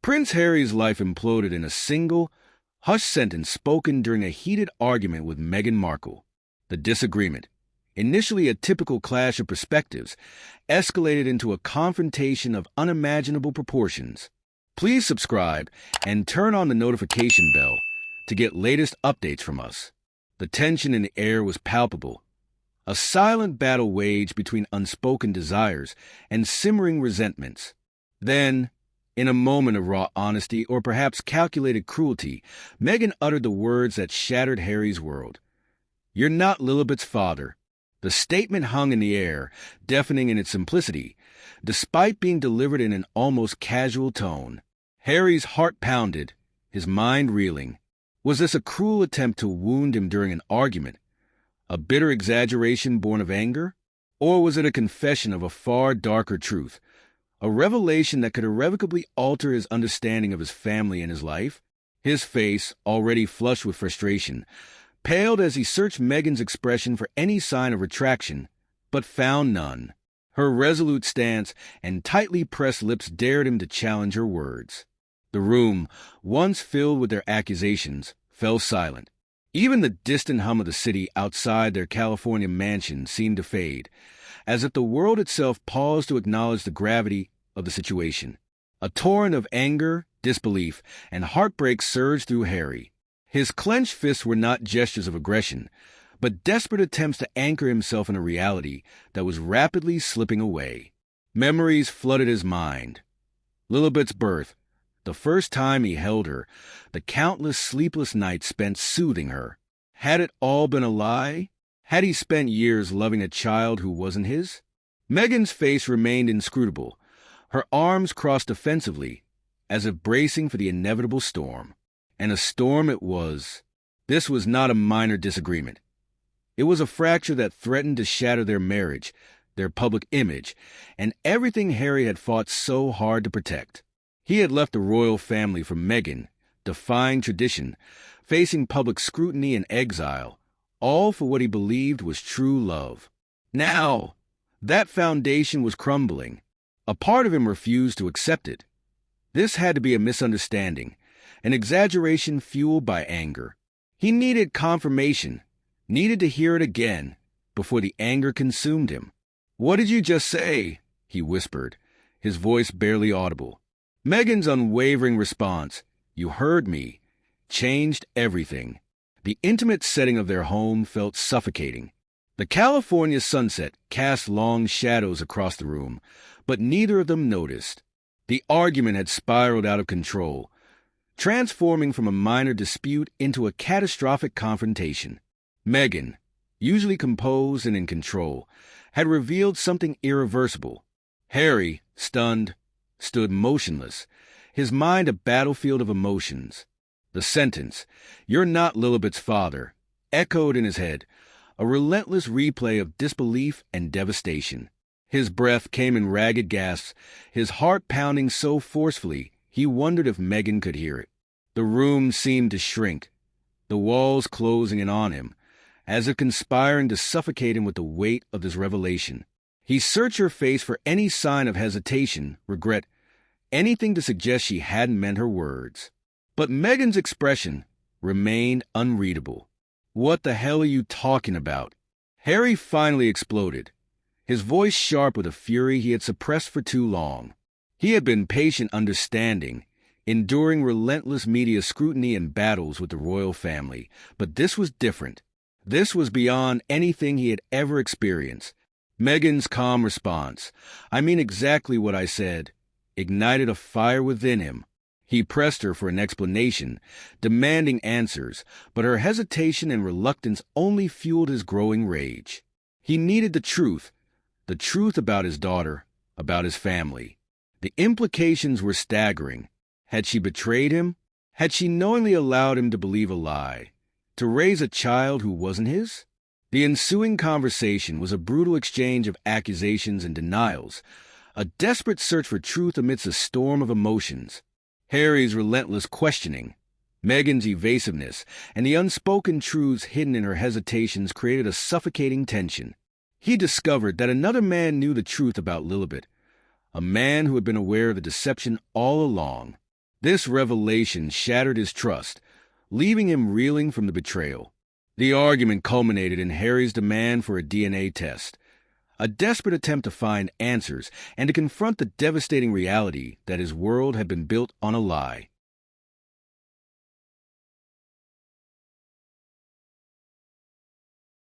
Prince Harry's life imploded in a single, hushed sentence spoken during a heated argument with Meghan Markle. The disagreement, initially a typical clash of perspectives, escalated into a confrontation of unimaginable proportions. Please subscribe and turn on the notification bell to get latest updates from us. The tension in the air was palpable. A silent battle waged between unspoken desires and simmering resentments. Then, in a moment of raw honesty or perhaps calculated cruelty, Meghan uttered the words that shattered Harry's world. "You're not Lilibet's father." The statement hung in the air, deafening in its simplicity, despite being delivered in an almost casual tone. Harry's heart pounded, his mind reeling. Was this a cruel attempt to wound him during an argument? A bitter exaggeration born of anger? Or was it a confession of a far darker truth? A revelation that could irrevocably alter his understanding of his family and his life? His face, already flushed with frustration, paled as he searched Meghan's expression for any sign of retraction, but found none. Her resolute stance and tightly pressed lips dared him to challenge her words. The room, once filled with their accusations, fell silent. Even the distant hum of the city outside their California mansion seemed to fade, as if the world itself paused to acknowledge the gravity of the situation. A torrent of anger, disbelief, and heartbreak surged through Harry. His clenched fists were not gestures of aggression, but desperate attempts to anchor himself in a reality that was rapidly slipping away. Memories flooded his mind. Lilibet's birth, the first time he held her, the countless sleepless nights spent soothing her. Had it all been a lie? Had he spent years loving a child who wasn't his? Meghan's face remained inscrutable, her arms crossed defensively, as if bracing for the inevitable storm. And a storm it was. This was not a minor disagreement. It was a fracture that threatened to shatter their marriage, their public image, and everything Harry had fought so hard to protect. He had left the royal family for Meghan, defying tradition, facing public scrutiny and exile, all for what he believed was true love. Now, that foundation was crumbling. A part of him refused to accept it. This had to be a misunderstanding, an exaggeration fueled by anger. He needed confirmation, needed to hear it again, before the anger consumed him. "What did you just say?" he whispered, his voice barely audible. Meghan's unwavering response, "You heard me," changed everything. The intimate setting of their home felt suffocating. The California sunset cast long shadows across the room, but neither of them noticed. The argument had spiraled out of control, transforming from a minor dispute into a catastrophic confrontation. Meghan, usually composed and in control, had revealed something irreversible. Harry, stunned, stood motionless, his mind a battlefield of emotions. The sentence, "You're not Lilibet's father," echoed in his head, a relentless replay of disbelief and devastation. His breath came in ragged gasps, his heart pounding so forcefully he wondered if Meghan could hear it. The room seemed to shrink, the walls closing in on him, as if conspiring to suffocate him with the weight of this revelation. He searched her face for any sign of hesitation, regret, anything to suggest she hadn't meant her words. But Meghan's expression remained unreadable. "What the hell are you talking about?" Harry finally exploded, his voice sharp with a fury he had suppressed for too long. He had been patient, understanding, enduring relentless media scrutiny and battles with the royal family, but this was different. This was beyond anything he had ever experienced. Meghan's calm response, "I mean exactly what I said," ignited a fire within him. He pressed her for an explanation, demanding answers, but her hesitation and reluctance only fueled his growing rage. He needed the truth about his daughter, about his family. The implications were staggering. Had she betrayed him? Had she knowingly allowed him to believe a lie, to raise a child who wasn't his? The ensuing conversation was a brutal exchange of accusations and denials, a desperate search for truth amidst a storm of emotions. Harry's relentless questioning, Meghan's evasiveness, and the unspoken truths hidden in her hesitations created a suffocating tension. He discovered that another man knew the truth about Lilibet, a man who had been aware of the deception all along. This revelation shattered his trust, leaving him reeling from the betrayal. The argument culminated in Harry's demand for a DNA test, a desperate attempt to find answers and to confront the devastating reality that his world had been built on a lie.